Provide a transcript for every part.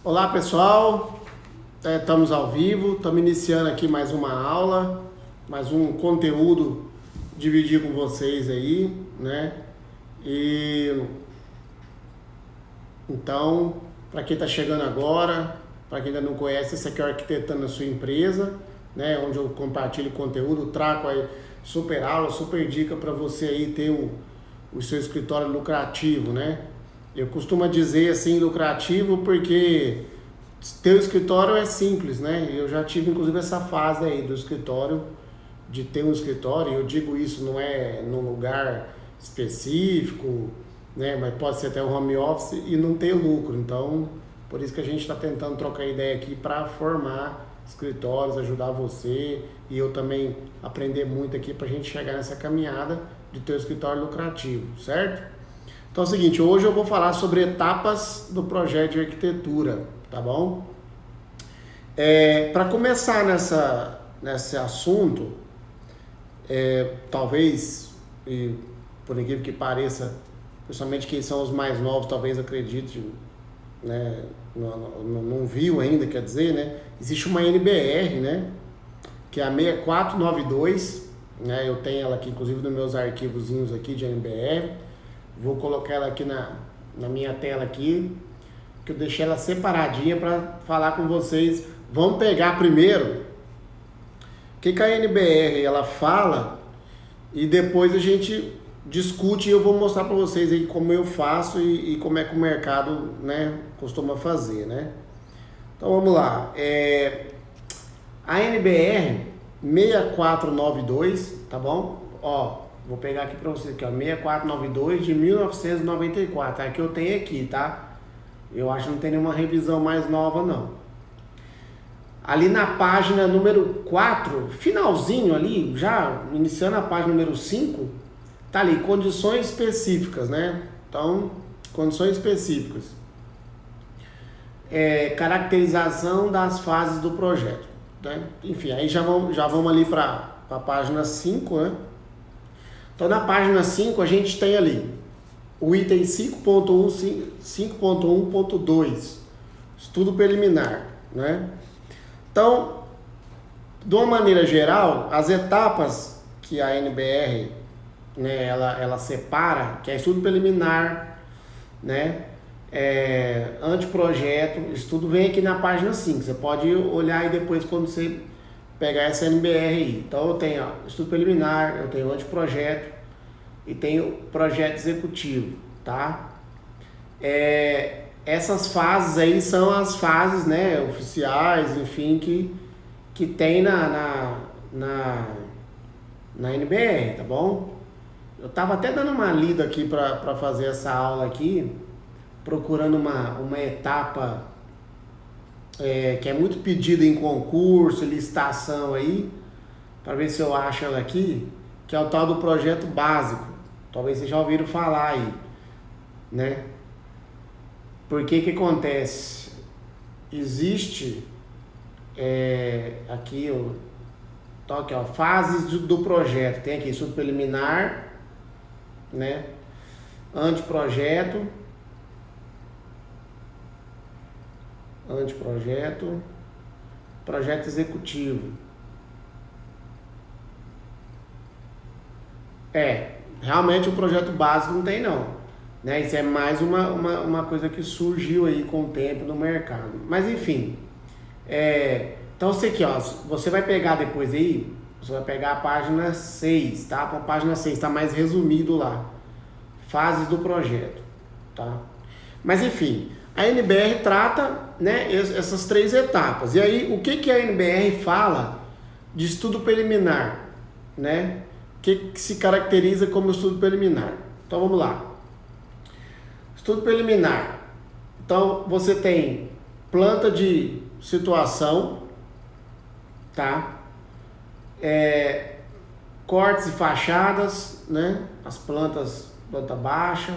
Olá pessoal, estamos ao vivo, estamos iniciando aqui mais uma aula, mais um conteúdo dividir com vocês aí, né? E então, para quem está chegando agora, para quem ainda não conhece, esse aqui é o Arquitetando a Sua Empresa, né? Onde eu compartilho conteúdo, trago aí super aula, super dica para você aí ter o seu escritório lucrativo, né? Eu costumo dizer assim, lucrativo, porque ter o escritório é simples, né? Eu já tive inclusive essa fase aí do escritório, de ter um escritório, e eu digo isso não é num lugar específico, né? Mas pode ser até um home office e não ter lucro. Então, por isso que a gente está tentando trocar ideia aqui para formar escritórios, ajudar você e eu também aprender muito aqui para a gente chegar nessa caminhada de ter um escritório lucrativo, certo? Então é o seguinte, hoje eu vou falar sobre etapas do projeto de arquitetura, tá bom? Para começar nesse assunto, talvez, e por incrível que pareça, principalmente quem são os mais novos, talvez acredite, né, não viu ainda, quer dizer, né? Existe uma NBR, né? Que é a 6492, né? Eu tenho ela aqui, inclusive, nos meus arquivozinhos aqui de NBR. Vou colocar ela aqui na minha tela aqui, que eu deixei ela separadinha para falar com vocês. Vamos pegar primeiro o que a NBR ela fala e depois a gente discute e eu vou mostrar para vocês aí como eu faço e como é que o mercado, né, costuma fazer, né? Então vamos lá. A NBR 6492, tá bom? Ó, vou pegar aqui para vocês aqui, ó, 6492 de 1994, é a que eu tenho aqui, tá? Eu acho que não tem nenhuma revisão mais nova, não. Ali na página número 4, finalzinho ali, já iniciando a página número 5, tá ali, condições específicas, né? Então, condições específicas. Caracterização das fases do projeto, né? Enfim, aí já vamos ali para a página 5, né? Então, na página 5, a gente tem ali o item 5.1, 5.1.2, estudo preliminar, né? Então, de uma maneira geral, as etapas que a NBR, né, ela separa, que é estudo preliminar, né, anteprojeto, isso tudo vem aqui na página 5. Você pode olhar aí depois quando você pegar essa NBR aí. Então eu tenho estudo preliminar, eu tenho anteprojeto e tenho projeto executivo, tá? Essas fases aí são as fases, né, oficiais, enfim, que tem na NBR, tá bom? Eu tava até dando uma lida aqui para fazer essa aula aqui, procurando uma etapa que é muito pedida em concurso, licitação aí, para ver se eu acho ela aqui, que é o tal do projeto básico. Talvez vocês já ouviram falar aí, né? Porque que acontece? Existe aqui, então aqui, ó, fases do projeto. Tem aqui estudo preliminar, né? Anteprojeto, projeto executivo. Realmente o projeto básico não tem não, né? Isso é mais uma coisa que surgiu aí com o tempo no mercado. Mas enfim, então você aqui, ó, você vai pegar depois aí, você vai pegar a página 6, tá? A página 6 está mais resumido lá, fases do projeto, tá? Mas enfim, a NBR trata, né, essas 3 etapas. E aí, o que a NBR fala de estudo preliminar, né? O que se caracteriza como estudo preliminar? Então, vamos lá. Estudo preliminar. Então, você tem planta de situação, tá? Cortes e fachadas, né? As plantas, planta baixa.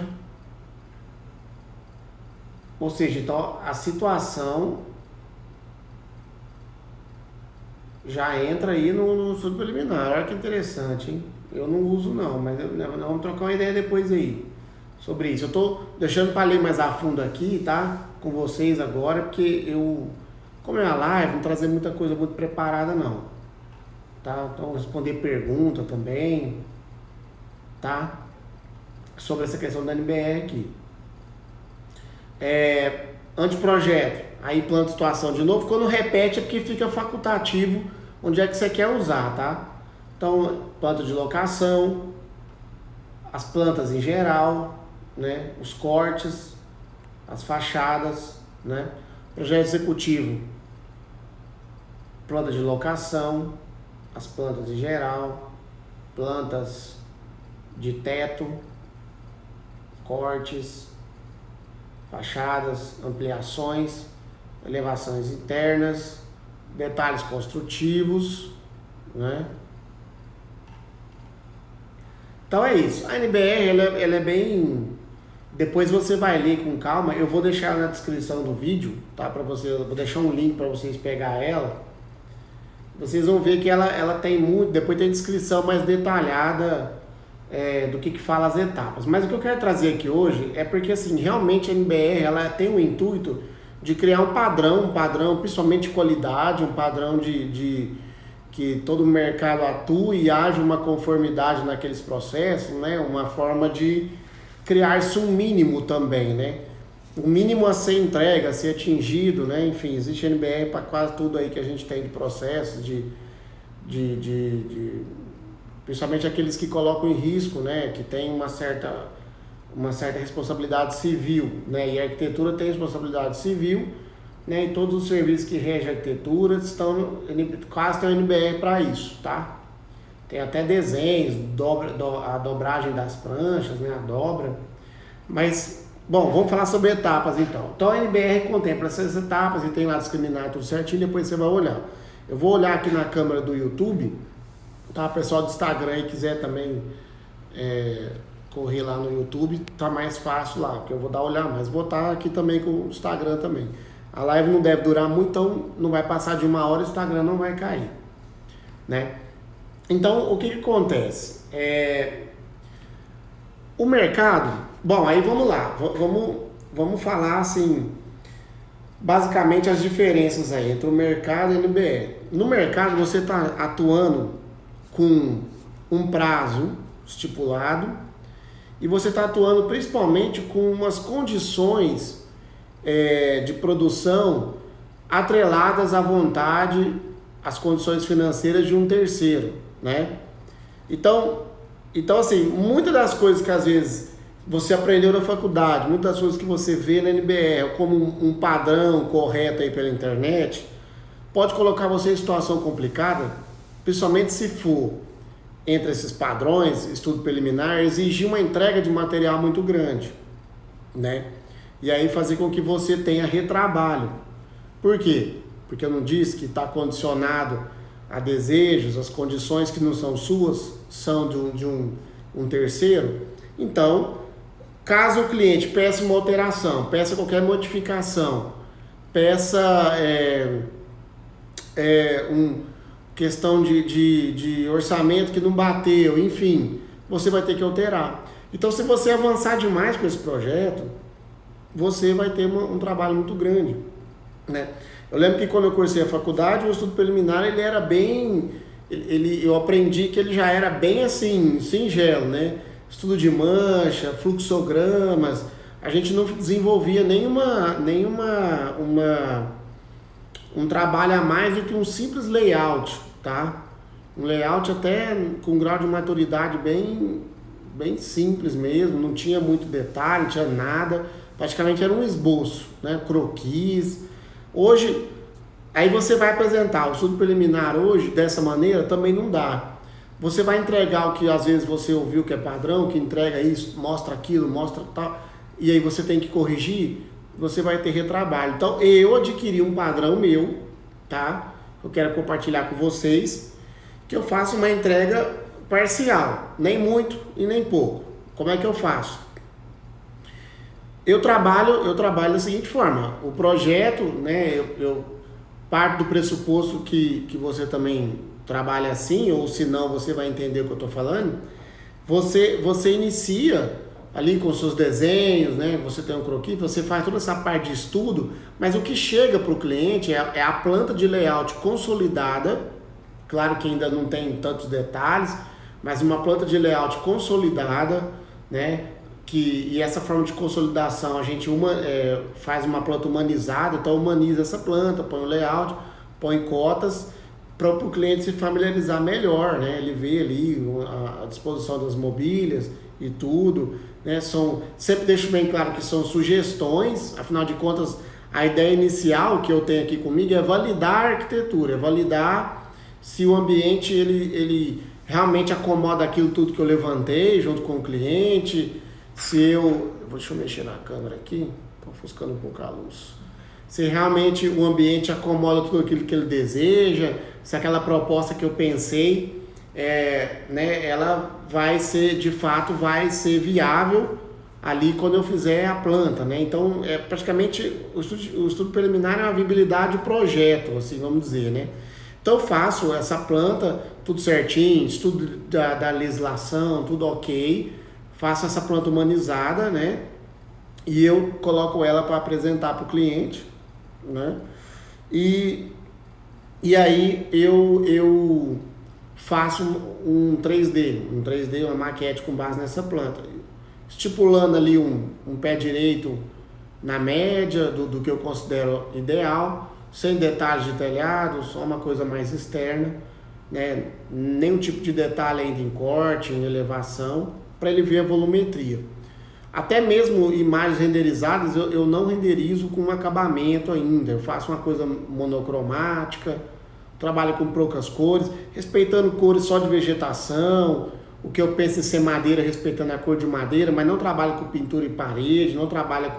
Ou seja, então a situação já entra aí no estudo preliminar. Olha que interessante, hein? Eu não uso não, mas nós vamos trocar uma ideia depois aí. sobre isso. Eu tô deixando para ler mais a fundo aqui, tá? Com vocês agora, porque como é uma live, não vou trazer muita coisa muito preparada não, tá? Então responder pergunta também, tá? Sobre essa questão da NBR aqui. Anteprojeto, aí plano de situação de novo, quando repete é porque fica facultativo onde é que você quer usar, tá? Então, planta de locação, as plantas em geral, né? Os cortes, as fachadas, né? Projeto executivo, planta de locação, as plantas em geral, plantas de teto, cortes, fachadas, ampliações, elevações internas, detalhes construtivos, né? Então é isso. A NBR ela é bem. Depois você vai ler com calma. Eu vou deixar na descrição do vídeo, tá? Para você, eu vou deixar um link para vocês pegar ela. Vocês vão ver que ela tem muito. Depois tem descrição mais detalhada do que fala as etapas. Mas o que eu quero trazer aqui hoje é porque assim realmente a NBR ela tem o intuito de criar um padrão principalmente de qualidade, um padrão de que todo o mercado atue e haja uma conformidade naqueles processos, né? Uma forma de criar-se um mínimo também, né? O mínimo a ser entregue, a ser atingido, né? Enfim, existe NBR para quase tudo aí que a gente tem de processos, principalmente aqueles que colocam em risco, né? Que tem uma certa responsabilidade civil, né? E a arquitetura tem responsabilidade civil, né? E todos os serviços que regem a arquitetura quase tem um NBR para isso, tá? Tem até desenhos, a dobragem das pranchas, né? A dobra. Mas, bom, vamos falar sobre etapas então. Então a NBR contempla essas etapas e tem lá discriminar tudo certinho, depois você vai olhar. Eu vou olhar aqui na câmera do YouTube, tá? O pessoal do Instagram aí quiser também correr lá no YouTube, tá mais fácil lá, porque eu vou dar olhar, mas vou estar aqui também com o Instagram também. A live não deve durar muito, então não vai passar de 1 hora, o Instagram não vai cair, né? Então, o que acontece? O mercado, bom, aí vamos lá, vamos falar assim, basicamente as diferenças aí entre o mercado e a NBR. No mercado você está atuando com um prazo estipulado e você está atuando principalmente com umas condições de produção atreladas à vontade, às condições financeiras de um terceiro, né? Então assim, muitas das coisas que às vezes você aprendeu na faculdade, muitas das coisas que você vê na NBR como um padrão correto aí pela internet, pode colocar você em situação complicada, principalmente se for entre esses padrões, estudo preliminar, exigir uma entrega de material muito grande, né? E aí fazer com que você tenha retrabalho. Por quê? Porque eu não disse que está condicionado a desejos, as condições que não são suas, são de um terceiro. Então, caso o cliente peça uma alteração, peça qualquer modificação, peça questão de orçamento que não bateu, enfim, você vai ter que alterar. Então, se você avançar demais com esse projeto, você vai ter um trabalho muito grande, né? Eu lembro que quando eu cursei a faculdade, o estudo preliminar ele era bem, eu aprendi que ele já era bem assim, singelo, né? Estudo de mancha, fluxogramas, a gente não desenvolvia um trabalho a mais do que um simples layout, tá? Um layout até com um grau de maturidade bem simples mesmo, não tinha muito detalhe, não tinha nada, praticamente era um esboço, né? Croquis. Hoje, aí você vai apresentar o estudo preliminar hoje, dessa maneira, também não dá. Você vai entregar o que às vezes você ouviu que é padrão, que entrega isso, mostra aquilo, mostra tal, e aí você tem que corrigir, você vai ter retrabalho. Então, eu adquiri um padrão meu, tá? Eu quero compartilhar com vocês, que eu faço uma entrega parcial, nem muito e nem pouco. Como é que eu faço? Eu trabalho da seguinte forma, o projeto, né, eu parto do pressuposto que você também trabalha assim, ou se não você vai entender o que eu estou falando, você inicia ali com seus desenhos, né? Você tem um croquis, você faz toda essa parte de estudo, mas o que chega para o cliente é a planta de layout consolidada, claro que ainda não tem tantos detalhes, mas uma planta de layout consolidada, né? E essa forma de consolidação a gente faz uma planta humanizada, então humaniza essa planta, põe o layout, põe cotas para o cliente se familiarizar melhor, né? Ele vê ali a disposição das mobílias e tudo, né? Sempre deixo bem claro que são sugestões, afinal de contas a ideia inicial que eu tenho aqui comigo é validar a arquitetura, é validar se o ambiente ele realmente acomoda aquilo tudo que eu levantei junto com o cliente. Deixa eu mexer na câmera aqui, estou ofuscando um pouco a luz. Se realmente o ambiente acomoda tudo aquilo que ele deseja, se aquela proposta que eu pensei, né, ela vai ser, de fato, vai ser viável ali quando eu fizer a planta, né? Então, praticamente, o estudo preliminar é uma viabilidade do projeto, assim, vamos dizer, né? Então, eu faço essa planta, tudo certinho, estudo da legislação, tudo ok, faço essa planta humanizada, né? E eu coloco ela para apresentar para o cliente, né? E aí eu faço um 3D, uma maquete com base nessa planta, estipulando ali um pé direito na média do que eu considero ideal, sem detalhes de telhado, só uma coisa mais externa, né? Nenhum tipo de detalhe ainda em corte, em elevação, para ele ver a volumetria. Até mesmo imagens renderizadas eu não renderizo com acabamento ainda, eu faço uma coisa monocromática, trabalho com poucas cores, respeitando cores só de vegetação, o que eu penso em ser madeira, respeitando a cor de madeira, mas não trabalho com pintura em parede, não trabalho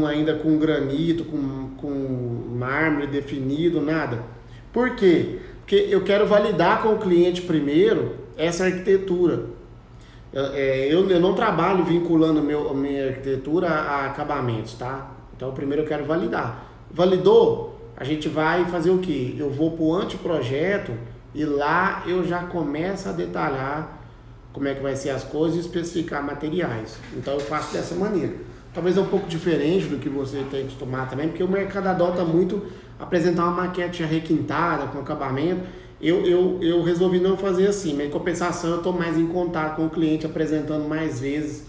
ainda com granito, com mármore definido, nada. Por quê? Porque eu quero validar com o cliente primeiro essa arquitetura. Eu não trabalho vinculando a minha arquitetura a acabamentos, tá? Então primeiro eu quero validar. Validou? A gente vai fazer o quê? Eu vou para o anteprojeto e lá eu já começo a detalhar como é que vai ser as coisas e especificar materiais. Então eu faço dessa maneira. Talvez é um pouco diferente do que você tem que acostumar também, porque o mercado adota muito apresentar uma maquete já requintada, com acabamento. Eu resolvi não fazer assim, mas em compensação eu estou mais em contato com o cliente, apresentando mais vezes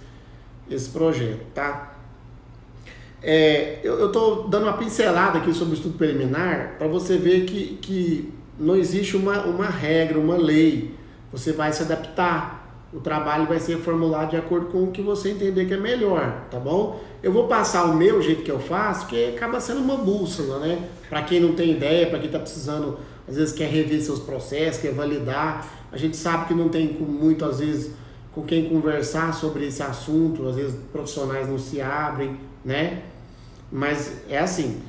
esse projeto, tá? Eu estou dando uma pincelada aqui sobre o estudo preliminar para você ver que não existe uma regra, uma lei. Você vai se adaptar, o trabalho vai ser formulado de acordo com o que você entender que é melhor, tá bom? Eu vou passar o meu jeito que eu faço, que acaba sendo uma bússola, né? Para quem não tem ideia, para quem está precisando, às vezes quer rever seus processos, quer validar. A gente sabe que não tem muito, às vezes, com quem conversar sobre esse assunto, às vezes profissionais não se abrem, né? Mas é assim,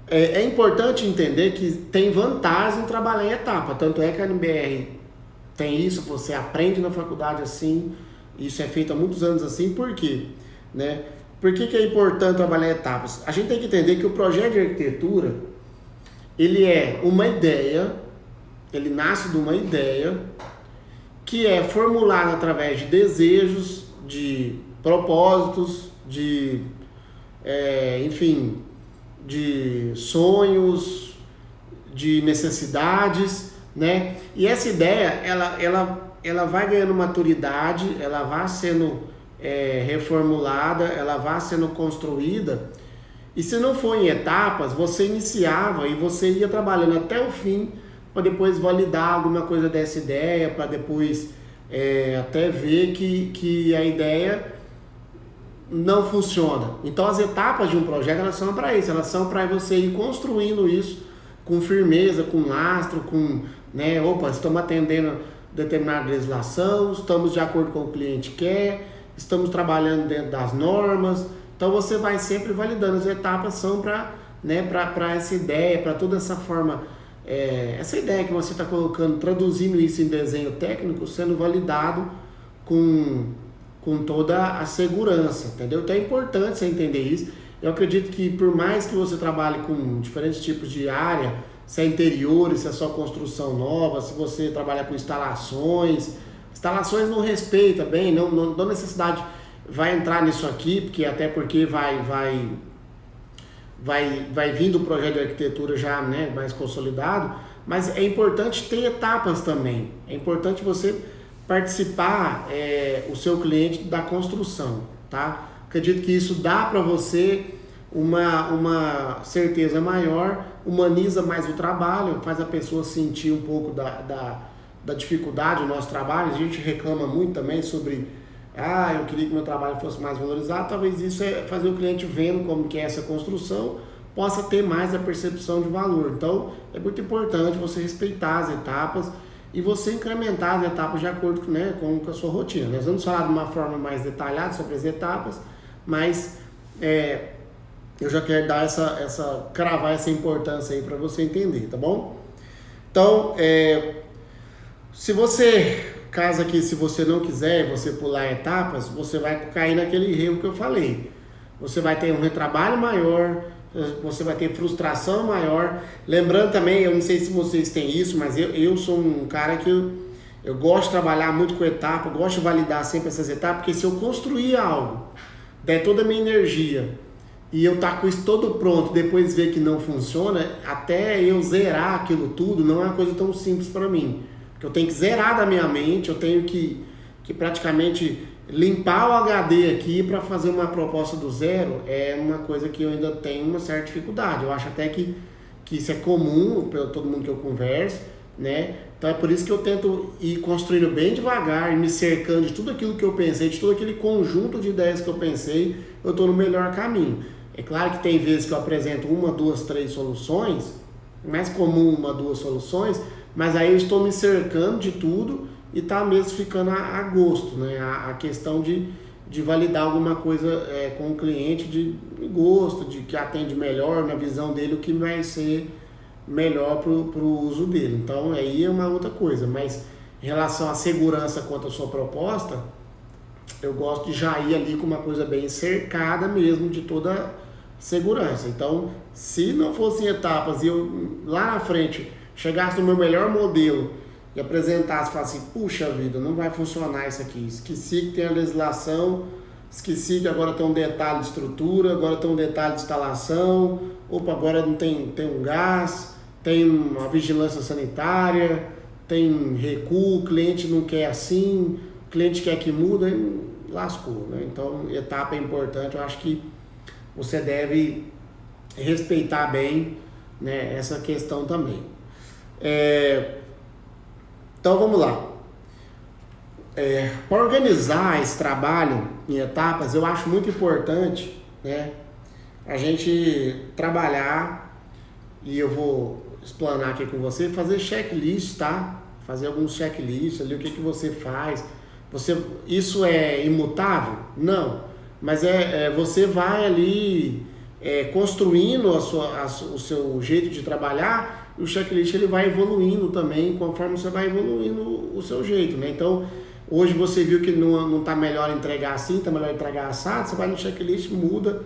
é importante entender que tem vantagem em trabalhar em etapa, tanto é que a NBR tem isso, você aprende na faculdade assim, isso é feito há muitos anos assim, por quê? Né? Por que é importante trabalhar em etapas? A gente tem que entender que o projeto de arquitetura, ele é uma ideia, ele nasce de uma ideia que é formulada através de desejos, de propósitos, enfim, de sonhos, de necessidades, né? E essa ideia, ela vai ganhando maturidade, ela vai sendo reformulada, ela vai sendo construída. E se não for em etapas, você iniciava e você ia trabalhando até o fim para depois validar alguma coisa dessa ideia, para depois até ver que a ideia não funciona. Então as etapas de um projeto, elas são para isso, elas são para você ir construindo isso com firmeza, com lastro, né, estamos atendendo determinada legislação, estamos de acordo com o que o cliente quer, estamos trabalhando dentro das normas. Então você vai sempre validando. As etapas são para essa ideia, para toda essa forma, essa ideia que você está colocando, traduzindo isso em desenho técnico, sendo validado com toda a segurança, entendeu? Então é importante você entender isso. Eu acredito que por mais que você trabalhe com diferentes tipos de área, se é interiores, se é só construção nova, se você trabalha com instalações não respeita bem, não necessidade vai entrar nisso aqui, porque vai vindo o projeto de arquitetura já, né, mais consolidado, mas é importante ter etapas também. É importante você participar, o seu cliente da construção, tá? Acredito que isso dá para você uma certeza maior, humaniza mais o trabalho, faz a pessoa sentir um pouco da dificuldade do nosso trabalho. A gente reclama muito também sobre, eu queria que meu trabalho fosse mais valorizado. Talvez isso é fazer o cliente vendo como que é essa construção, possa ter mais a percepção de valor. Então, é muito importante você respeitar as etapas e você incrementar as etapas de acordo com a sua rotina. Nós vamos falar de uma forma mais detalhada sobre as etapas, mas eu já quero dar cravar essa importância aí para você entender, tá bom? Então, se você não quiser, você pular etapas, você vai cair naquele erro que eu falei. Você vai ter um retrabalho maior, você vai ter frustração maior. Lembrando também, eu não sei se vocês têm isso, mas eu sou um cara que eu gosto de trabalhar muito com etapa, eu gosto de validar sempre essas etapas, porque se eu construir algo, der toda a minha energia, e eu tá com isso todo pronto, depois ver que não funciona, até eu zerar aquilo tudo, não é uma coisa tão simples para mim. Porque eu tenho que zerar da minha mente, eu tenho que praticamente limpar o HD aqui para fazer uma proposta do zero. É uma coisa que eu ainda tenho uma certa dificuldade. Eu acho até que isso é comum para todo mundo que eu converso, né? Então é por isso que eu tento ir construindo bem devagar e me cercando de tudo aquilo que eu pensei, de todo aquele conjunto de ideias que eu pensei, eu estou no melhor caminho. É claro que tem vezes que eu apresento 1, 2, 3 soluções, mais comum 1, 2 soluções, mas aí eu estou me cercando de tudo e está mesmo ficando a gosto, né? A questão de validar alguma coisa com o cliente de gosto, de que atende melhor na visão dele, o que vai ser melhor para o uso dele. Então aí é uma outra coisa, mas em relação à segurança quanto à sua proposta, eu gosto de já ir ali com uma coisa bem cercada mesmo de toda segurança. Então, se não fossem etapas e eu lá na frente chegasse no meu melhor modelo e apresentasse, falasse assim, puxa vida, não vai funcionar isso aqui, esqueci que tem a legislação, esqueci que agora tem um detalhe de estrutura, agora tem um detalhe de instalação, agora não tem um gás, tem uma vigilância sanitária, tem recuo, o cliente não quer assim, o cliente quer que muda, lascou, né? Então, etapa é importante, eu acho que você deve respeitar bem, né, essa questão também. Então vamos lá. Para organizar esse trabalho em etapas, eu acho muito importante, né, a gente trabalhar, e eu vou explanar aqui com você, fazer checklist, tá? Fazer alguns checklists ali, o que você faz. Isso é imutável? Não. Mas você vai ali construindo o seu jeito de trabalhar, e o checklist ele vai evoluindo também conforme você vai evoluindo o seu jeito, né? Então, hoje você viu que não está melhor entregar assim, está melhor entregar assado, você vai no checklist, muda,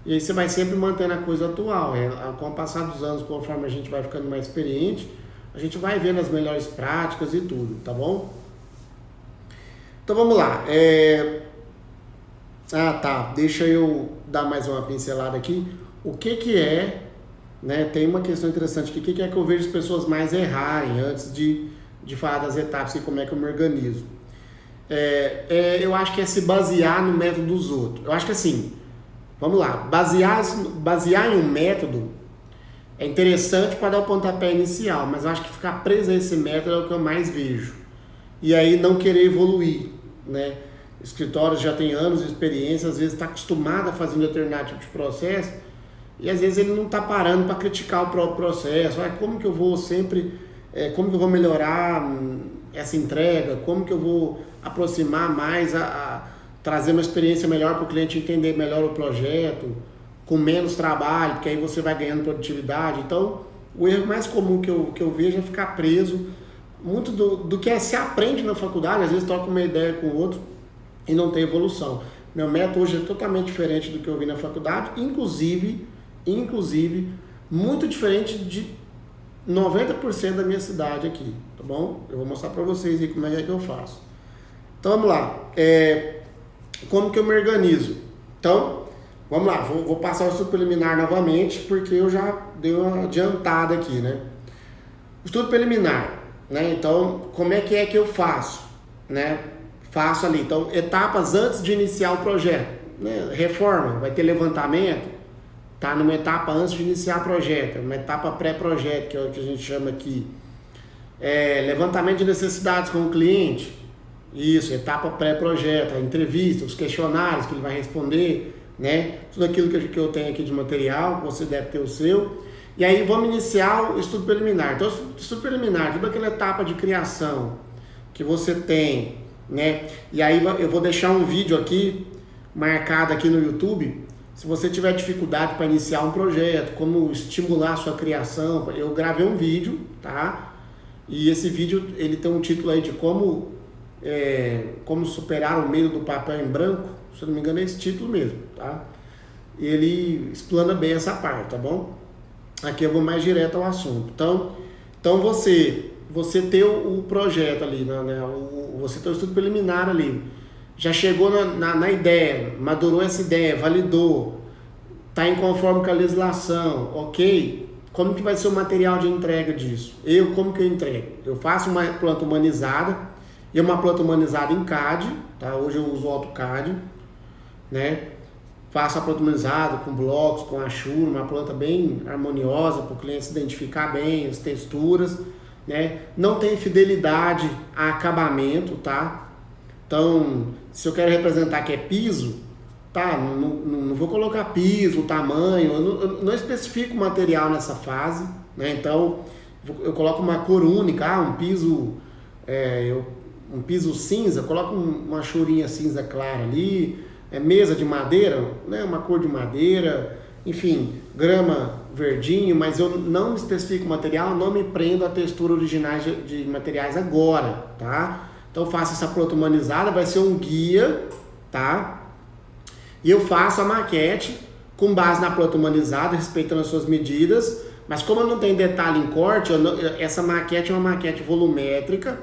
e aí você vai sempre mantendo a coisa atual. Com o passar dos anos, conforme a gente vai ficando mais experiente, a gente vai vendo as melhores práticas e tudo, tá bom? Então vamos lá. Deixa eu dar mais uma pincelada aqui. O que é, né? Tem uma questão interessante aqui. O que é que eu vejo as pessoas mais errarem antes de falar das etapas e como é que eu me organizo? Eu acho que é se basear no método dos outros. Eu acho que assim, vamos lá, basear em um método é interessante para dar o pontapé inicial, mas eu acho que ficar preso a esse método é o que eu mais vejo. E aí não querer evoluir, né? Escritórios já tem anos de experiência, às vezes está acostumado a fazer um determinado tipo de processo e às vezes ele não está parando para criticar o próprio processo. Como que eu vou como que eu vou melhorar essa entrega, como que eu vou aproximar mais, trazer uma experiência melhor para o cliente entender melhor o projeto, com menos trabalho, porque aí você vai ganhando produtividade. Então, o erro mais comum que eu vejo é ficar preso. Muito do que se aprende na faculdade, às vezes troca uma ideia com o outro e não tem evolução. Meu método hoje é totalmente diferente do que eu vi na faculdade, inclusive muito diferente de 90% da minha cidade aqui, tá bom? Eu vou mostrar para vocês aí como é que eu faço. Então vamos lá. como que eu me organizo? Então, vamos lá, vou passar o estudo preliminar novamente, porque eu já dei uma adiantada aqui, né? Estudo preliminar, né? Então, como é que eu faço, né? Faço ali, então, etapas antes de iniciar o projeto, né? Reforma, vai ter levantamento, tá numa etapa antes de iniciar o projeto, uma etapa pré-projeto, que é o que a gente chama aqui. Levantamento de necessidades com o cliente, isso, etapa pré-projeto, a entrevista, os questionários que ele vai responder, né? Tudo aquilo que eu tenho aqui de material, você deve ter o seu. E aí vamos iniciar o estudo preliminar. Então, estudo preliminar, toda aquela etapa de criação que você tem, né? E aí eu vou deixar um vídeo aqui, marcado aqui no YouTube. Se você tiver dificuldade para iniciar um projeto, como estimular a sua criação, eu gravei um vídeo, tá? E esse vídeo, ele tem um título aí de como superar o medo do papel em branco. Se eu não me engano é esse título mesmo, tá? E ele explana bem essa parte, tá bom? Aqui eu vou mais direto ao assunto. Então você ter o projeto ali, né? Você ter o estudo preliminar ali, já chegou na ideia, madurou essa ideia, validou, está em conforme com a legislação, ok? Como que vai ser o material de entrega disso? Como que eu entrego? Eu faço uma planta humanizada, e uma planta humanizada em CAD, tá? Hoje eu uso o AutoCAD, né? Faço a planta humanizada com blocos, com Ashur, uma planta bem harmoniosa para o cliente se identificar bem, as texturas, né? Não tem fidelidade a acabamento, tá? Então, se eu quero representar que é piso, tá? Não vou colocar piso, tamanho, eu não especifico o material nessa fase, né? Então, eu coloco uma cor única, um piso, um piso cinza, coloco uma chorinha cinza clara ali, mesa de madeira, né? Uma cor de madeira, enfim, grama verdinho, mas eu não especifico o material, não me prendo a textura originais de materiais agora, tá? Então eu faço essa planta humanizada, vai ser um guia, tá? E eu faço a maquete com base na planta humanizada, respeitando as suas medidas, mas como eu não tenho detalhe em corte, essa maquete é uma maquete volumétrica,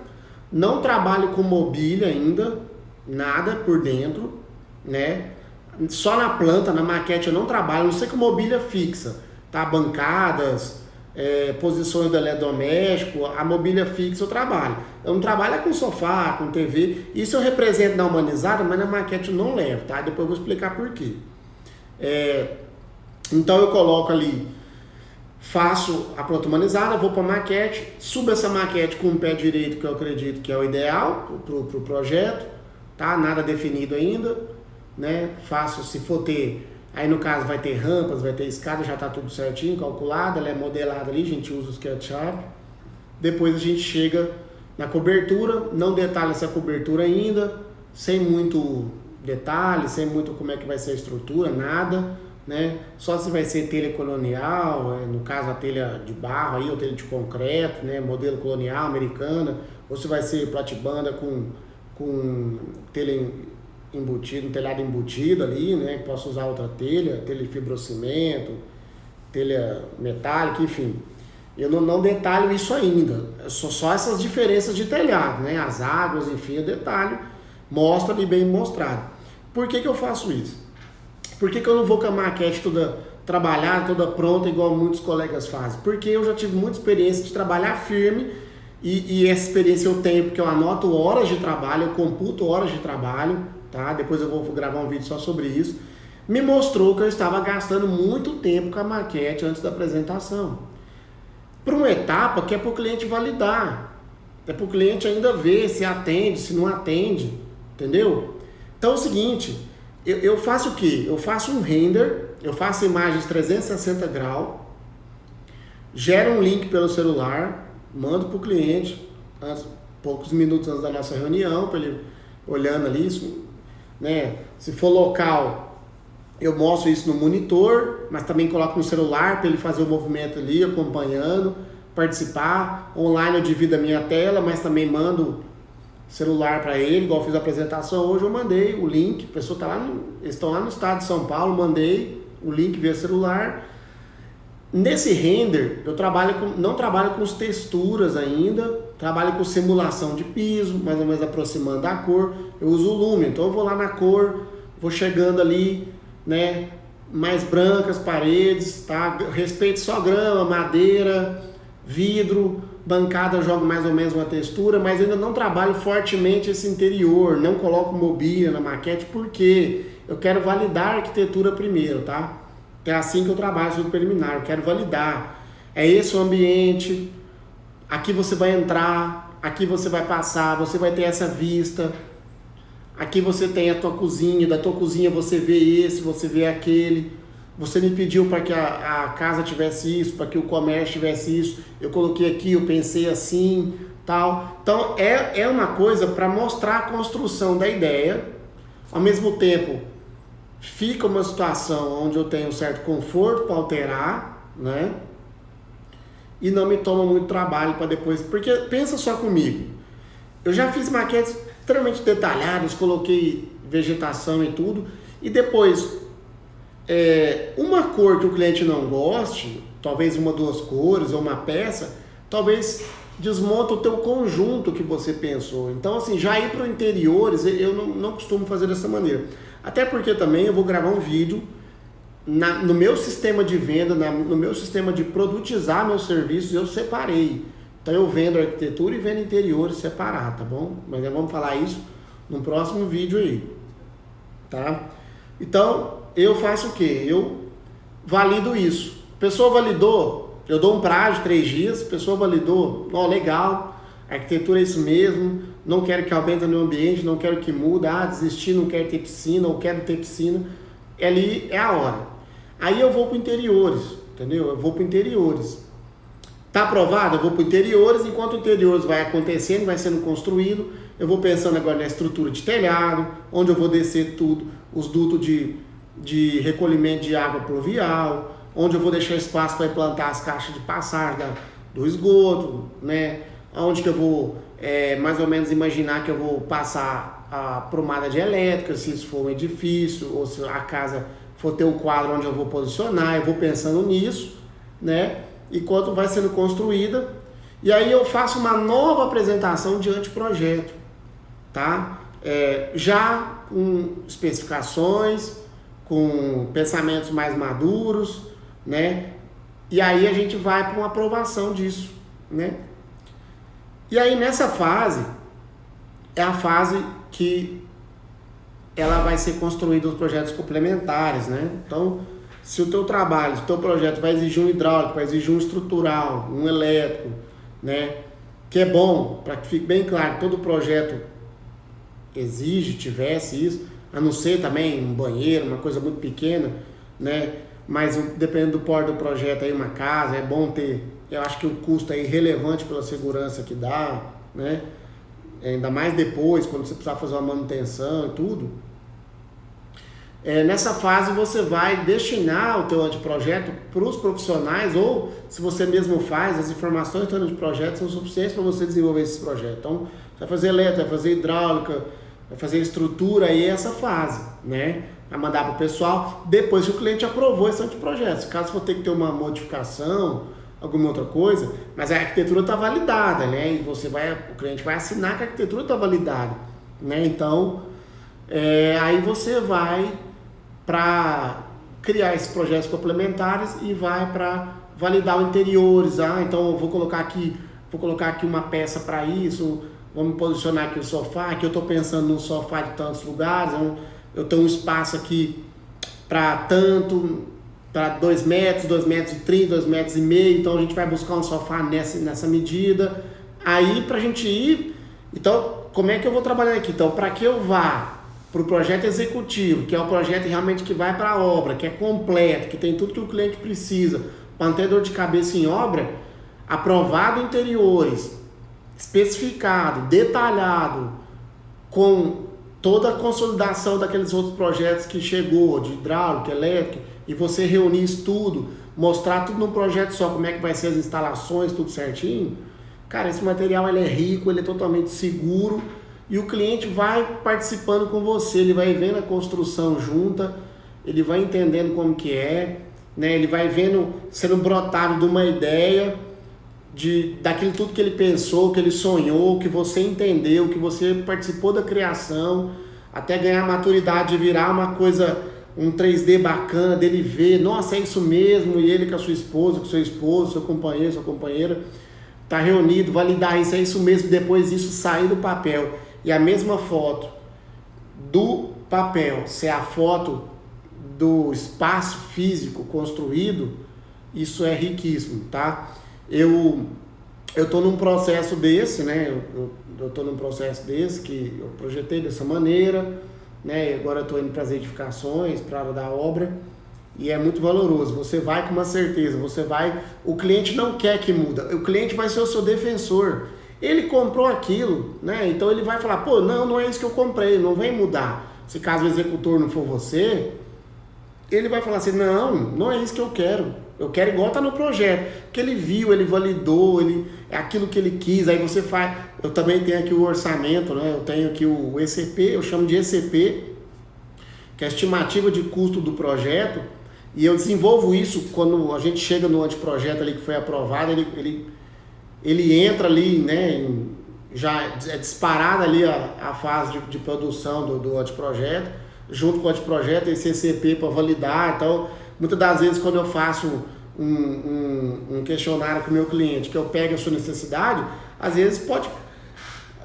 não trabalho com mobília ainda, nada por dentro, né? Só na planta, na maquete eu não trabalho, não sei com mobília fixa, tá? Bancadas, posições do eletrodoméstico, a mobília fixa eu trabalho. Eu não trabalho com sofá, com TV, isso eu represento na humanizada, mas na maquete eu não levo, tá? Depois eu vou explicar por quê. Então eu coloco ali, faço a planta humanizada, vou para a maquete, subo essa maquete com o pé direito, que eu acredito que é o ideal pro projeto, tá? Nada definido ainda, né? Faço, se for ter, aí no caso vai ter rampas, vai ter escada, já tá tudo certinho, calculado, ela é modelada ali, a gente usa o SketchUp. Depois a gente chega na cobertura, não detalha essa cobertura ainda, sem muito detalhe, sem muito como é que vai ser a estrutura, nada, né? Só se vai ser telha colonial, no caso a telha de barro aí, ou telha de concreto, né? Modelo colonial, americana, ou se vai ser platibanda com telha embutido, um telhado embutido ali, né? Posso usar outra telha de fibrocimento, telha metálica, enfim. Eu não detalho isso ainda, só essas diferenças de telhado, né? As águas, enfim, eu detalho, mostra ali bem mostrado. Por que eu faço isso? Por que eu não vou com a maquete toda trabalhada, toda pronta, igual muitos colegas fazem? Porque eu já tive muita experiência de trabalhar firme, e essa experiência eu tenho porque eu anoto horas de trabalho, eu computo horas de trabalho, tá? Depois eu vou gravar um vídeo só sobre isso. Me mostrou que eu estava gastando muito tempo com a maquete antes da apresentação. Para uma etapa que é para o cliente validar, é para o cliente ainda ver se atende, se não atende, entendeu? Então é o seguinte, eu faço o quê? Eu faço um render, eu faço imagens 360 graus, gero um link pelo celular, mando para o cliente, poucos minutos antes da nossa reunião, para ele olhando ali, né? Se for local, eu mostro isso no monitor, mas também coloco no celular para ele fazer o movimento ali, acompanhando, participar. Online eu divido a minha tela, mas também mando celular para ele, igual eu fiz a apresentação hoje, eu mandei o link, a pessoa tá lá, eles estão lá no estado de São Paulo, mandei o link via celular. Nesse render, eu não trabalho com as texturas ainda, trabalho com simulação de piso, mais ou menos aproximando da cor. Eu uso o Lumen, então eu vou lá na cor, vou chegando ali, né, mais brancas paredes, tá? Respeito só grama, madeira, vidro, bancada eu jogo mais ou menos uma textura, mas ainda não trabalho fortemente esse interior, não coloco mobília na maquete, porque eu quero validar a arquitetura primeiro, tá? É assim que eu trabalho sobre preliminar, eu quero validar. É esse o ambiente, aqui você vai entrar, aqui você vai passar, você vai ter essa vista, aqui você tem a tua cozinha, da tua cozinha você vê esse, você vê aquele. Você me pediu para que a casa tivesse isso, para que o comércio tivesse isso, eu coloquei aqui, eu pensei assim, tal. Então é uma coisa para mostrar a construção da ideia, ao mesmo tempo fica uma situação onde eu tenho um certo conforto para alterar, né? E não me toma muito trabalho para depois, porque pensa só comigo, eu já fiz maquetes extremamente detalhadas, coloquei vegetação e tudo, e depois uma cor que o cliente não goste, talvez uma, duas cores ou uma peça, talvez desmonta o teu conjunto que você pensou. Então assim, já ir para o interiores eu não costumo fazer dessa maneira. Até porque também eu vou gravar um vídeo no meu sistema de venda, no meu sistema de produtizar meus serviços, eu separei. Então eu vendo arquitetura e vendo interiores separado, tá bom? Mas nós vamos falar isso no próximo vídeo aí, tá? Então eu faço o quê? Eu valido isso. A pessoa validou, eu dou um prazo de 3 dias, a pessoa validou, ó, legal, a arquitetura é isso mesmo, não quero que aumente no ambiente, não quero que mude, desistir, não quero ter piscina, ou quero ter piscina, ali é a hora. Aí eu vou para interiores, entendeu? Eu vou para interiores. Tá aprovado? Eu vou para interiores, enquanto o interiores vai acontecendo, vai sendo construído, eu vou pensando agora na estrutura de telhado, onde eu vou descer tudo, os dutos de recolhimento de água pluvial, onde eu vou deixar espaço para implantar as caixas de passagem do esgoto, né? Onde que eu vou mais ou menos imaginar que eu vou passar a promada de elétrica, se isso for um edifício, ou se a casa for ter um quadro onde eu vou posicionar, eu vou pensando nisso, né? Enquanto vai sendo construída, e aí eu faço uma nova apresentação de anteprojeto, tá? Já com especificações, com pensamentos mais maduros, né? E aí a gente vai para uma aprovação disso, né? E aí nessa fase, é a fase que ela vai ser construída os projetos complementares, né? Então, se o teu trabalho, se o teu projeto vai exigir um hidráulico, vai exigir um estrutural, um elétrico, né? Que é bom, para que fique bem claro, todo projeto tivesse isso, a não ser também um banheiro, uma coisa muito pequena, né? Mas dependendo do porte do projeto aí, uma casa, é bom ter, eu acho que o custo é irrelevante pela segurança que dá, né? Ainda mais depois, quando você precisar fazer uma manutenção e tudo. Nessa fase você vai destinar o teu anteprojeto para os profissionais, ou se você mesmo faz, as informações do teu anteprojeto são suficientes para você desenvolver esse projeto. Então, você vai fazer elétrica, vai fazer hidráulica, vai fazer estrutura, aí é essa fase, né? Vai mandar para o pessoal, depois que o cliente aprovou esse anteprojeto. Se caso for ter que ter uma modificação, alguma outra coisa, mas a arquitetura está validada, né? E o cliente vai assinar que a arquitetura está validada, né? Então, aí você vai para criar esses projetos complementares e vai para validar o interiores. Então eu vou colocar aqui uma peça para isso, vamos posicionar aqui o sofá, aqui eu estou pensando num sofá de tantos lugares, eu tenho um espaço aqui para 2 metros, 2 metros e 30, 2 metros e meio, então a gente vai buscar um sofá nessa medida, aí para a gente ir. Então, como é que eu vou trabalhar aqui? Então, para que eu vá para o projeto executivo, que é o projeto realmente que vai para a obra, que é completo, que tem tudo que o cliente precisa, para não ter dor de cabeça em obra, aprovado interiores, especificado, detalhado, com toda a consolidação daqueles outros projetos que chegou, de hidráulica, elétrica, e você reunir isso tudo, mostrar tudo num projeto só, como é que vai ser as instalações, tudo certinho. Cara, esse material ele é rico, ele é totalmente seguro, e o cliente vai participando com você, ele vai vendo a construção junta, ele vai entendendo como que é, né? Ele vai vendo, sendo brotado de uma ideia, daquilo tudo que ele pensou, que ele sonhou, que você entendeu, que você participou da criação, até ganhar a maturidade de virar uma coisa, um 3D bacana, dele ver, nossa, é isso mesmo, e ele com a sua esposa, com o seu esposo, seu companheiro, sua companheira, tá reunido, validar isso, é isso mesmo, depois isso sair do papel. E a mesma foto do papel ser a foto do espaço físico construído, isso é riquíssimo, tá? Eu tô num processo desse, né? Eu tô num processo desse que eu projetei dessa maneira, né? Agora eu tô indo para as edificações, para a área da obra, e é muito valoroso. Você vai com uma certeza, o cliente não quer que muda, o cliente vai ser o seu defensor. Ele comprou aquilo, né? Então ele vai falar, pô, não é isso que eu comprei, não vem mudar. Se caso o executor não for você, ele vai falar assim, não é isso que eu quero igual tá no projeto, porque ele viu, ele validou, é aquilo que ele quis, aí você faz. Eu também tenho aqui o orçamento, né? Eu tenho aqui o ECP, eu chamo de ECP, que é a estimativa de custo do projeto, e eu desenvolvo isso quando a gente chega no anteprojeto ali que foi aprovado, ele entra ali, né? Já é disparada ali a fase de produção do anteprojeto, junto com o anteprojeto, esse ECP para validar. Então, muitas das vezes quando eu faço um questionário com o meu cliente, que eu pego a sua necessidade, às vezes pode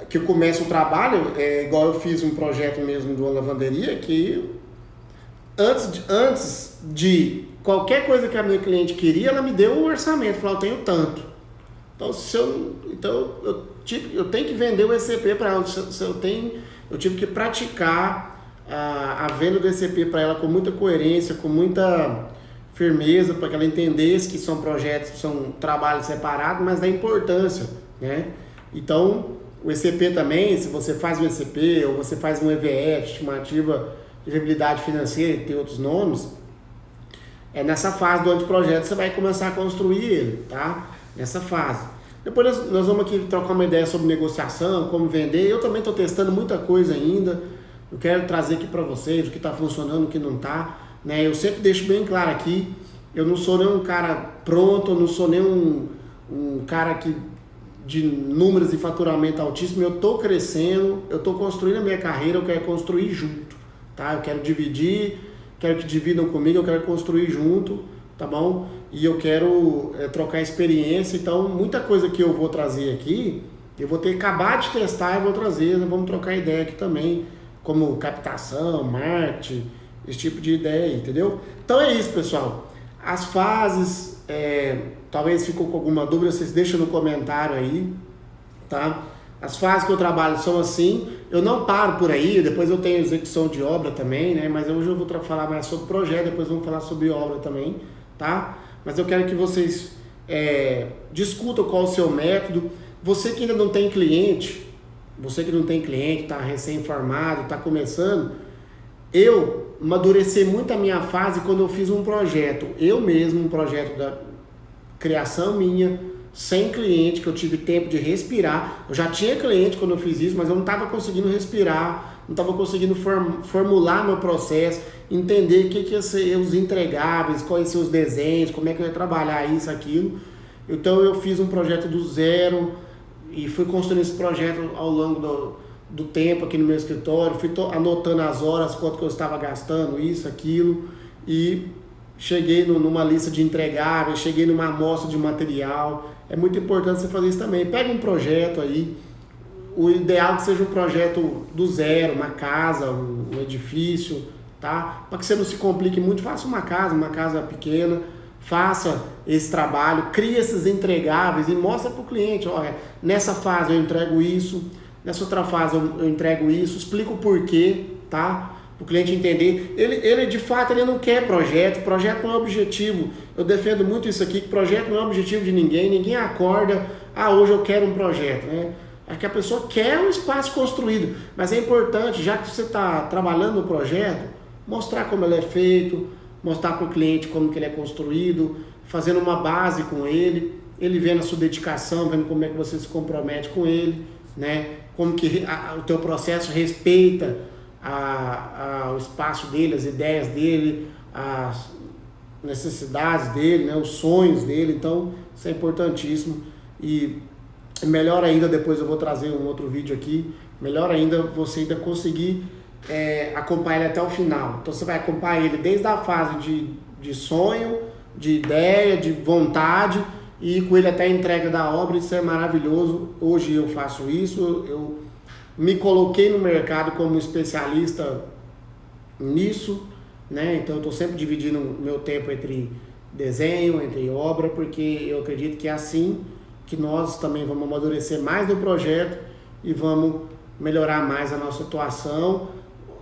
que eu comece o trabalho, igual eu fiz um projeto mesmo de uma lavanderia, que antes de qualquer coisa que a minha cliente queria, ela me deu um orçamento, falou, eu tenho tanto. Então, eu tenho que vender o ECP para ela, eu tive que praticar a venda do ECP para ela com muita coerência, com muita firmeza, para que ela entendesse que são projetos, são trabalhos separados, mas da importância, né? Então, o ECP também, se você faz um ECP ou você faz um EVF, estimativa de viabilidade financeira, tem outros nomes, nessa fase do anteprojeto você vai começar a construir ele, tá? Nessa fase. Depois nós vamos aqui trocar uma ideia sobre negociação, como vender. Eu também estou testando muita coisa ainda. Eu quero trazer aqui para vocês o que está funcionando, o que não está, né? Eu sempre deixo bem claro aqui, eu não sou nem um cara pronto, eu não sou nem um cara de números e faturamento altíssimo. Eu estou crescendo, eu estou construindo a minha carreira, eu quero construir junto, tá? Eu quero dividir, quero que dividam comigo, eu quero construir junto, tá bom? E eu quero trocar experiência. Então, muita coisa que eu vou trazer aqui, eu vou ter que acabar de testar e vou trazer, nós vamos trocar ideia aqui também, como captação, marketing, esse tipo de ideia, entendeu? Então é isso, pessoal. As fases, talvez ficou com alguma dúvida, vocês deixam no comentário aí, tá? As fases que eu trabalho são assim, eu não paro por aí, depois eu tenho execução de obra também, né? Mas hoje eu vou falar mais sobre projeto, depois vamos falar sobre obra também, tá? Mas eu quero que vocês discutam qual é o seu método. Você que ainda não tem cliente, está recém-formado, está começando, eu amadureci muito a minha fase quando eu fiz um projeto, um projeto da criação minha, sem cliente, que eu tive tempo de respirar. Eu já tinha cliente quando eu fiz isso, mas eu não estava conseguindo respirar, não estava conseguindo formular meu processo, entender o que ia ser os entregáveis, quais iam ser os desenhos, como é que eu ia trabalhar isso, aquilo. Então eu fiz um projeto do zero e fui construindo esse projeto ao longo do tempo aqui no meu escritório, fui anotando as horas, quanto que eu estava gastando, isso, aquilo, e cheguei numa lista de entregáveis, cheguei numa amostra de material. É muito importante você fazer isso também. Pega um projeto aí, o ideal é que seja um projeto do zero, uma casa, um edifício, tá? Para que você não se complique muito, faça uma casa pequena, faça esse trabalho, crie esses entregáveis e mostra para o cliente, olha, nessa fase eu entrego isso, nessa outra fase eu entrego isso, explica o porquê, tá? Para o cliente entender. Ele de fato ele não quer projeto não é objetivo. Eu defendo muito isso aqui, que projeto não é objetivo de ninguém acorda, hoje eu quero um projeto, né? É que a pessoa quer um espaço construído, mas é importante, já que você está trabalhando no projeto, mostrar como ele é feito, mostrar para o cliente como que ele é construído, fazendo uma base com ele vendo a sua dedicação, vendo como é que você se compromete com ele, né? Como que o teu processo respeita o espaço dele, as ideias dele, necessidades dele, né, os sonhos dele, então isso é importantíssimo. E melhor ainda, depois eu vou trazer um outro vídeo aqui, melhor ainda você ainda conseguir acompanhar ele até o final. Então você vai acompanhar ele desde a fase de sonho, de ideia, de vontade, e com ele até a entrega da obra. Isso é maravilhoso. Hoje eu faço isso, eu me coloquei no mercado como especialista nisso, né? Então eu estou sempre dividindo meu tempo entre desenho, entre obra, porque eu acredito que é assim que nós também vamos amadurecer mais no projeto e vamos melhorar mais a nossa atuação,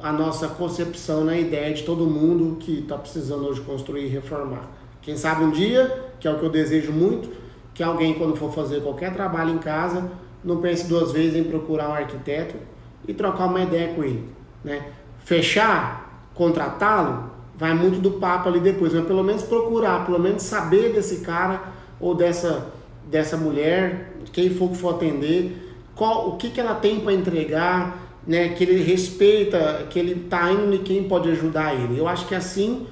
a nossa concepção na ideia de todo mundo que está precisando hoje construir e reformar. Quem sabe um dia, que é o que eu desejo muito, que alguém, quando for fazer qualquer trabalho em casa, não pense duas vezes em procurar um arquiteto e trocar uma ideia com ele, né? Fechar, contratá-lo, vai muito do papo ali depois, mas pelo menos procurar, pelo menos saber desse cara ou dessa mulher, quem for que for atender, o que ela tem para entregar, né? Que ele respeita, que ele está indo e quem pode ajudar ele. Eu acho que assim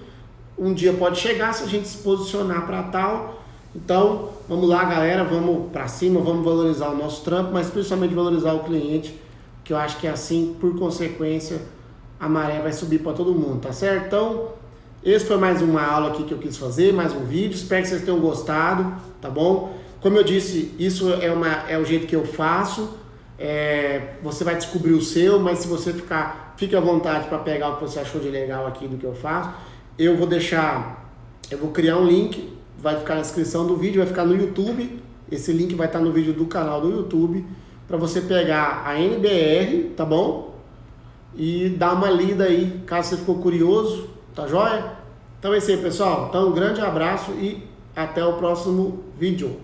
um dia pode chegar se a gente se posicionar para tal. Então, vamos lá, galera, vamos para cima, vamos valorizar o nosso trampo, mas principalmente valorizar o cliente, que eu acho que assim, por consequência, a maré vai subir para todo mundo, tá certo? Então, esse foi mais uma aula aqui que eu quis fazer, mais um vídeo, espero que vocês tenham gostado, tá bom? Como eu disse, isso é o jeito que eu faço, você vai descobrir o seu, mas se você fique à vontade para pegar o que você achou de legal aqui do que eu faço. Eu vou criar um link, vai ficar na descrição do vídeo, vai ficar no YouTube, esse link vai estar no vídeo do canal do YouTube, para você pegar a NBR, tá bom? E dar uma lida aí, caso você ficou curioso, tá joia? Então é isso aí, pessoal. Então um grande abraço e até o próximo vídeo.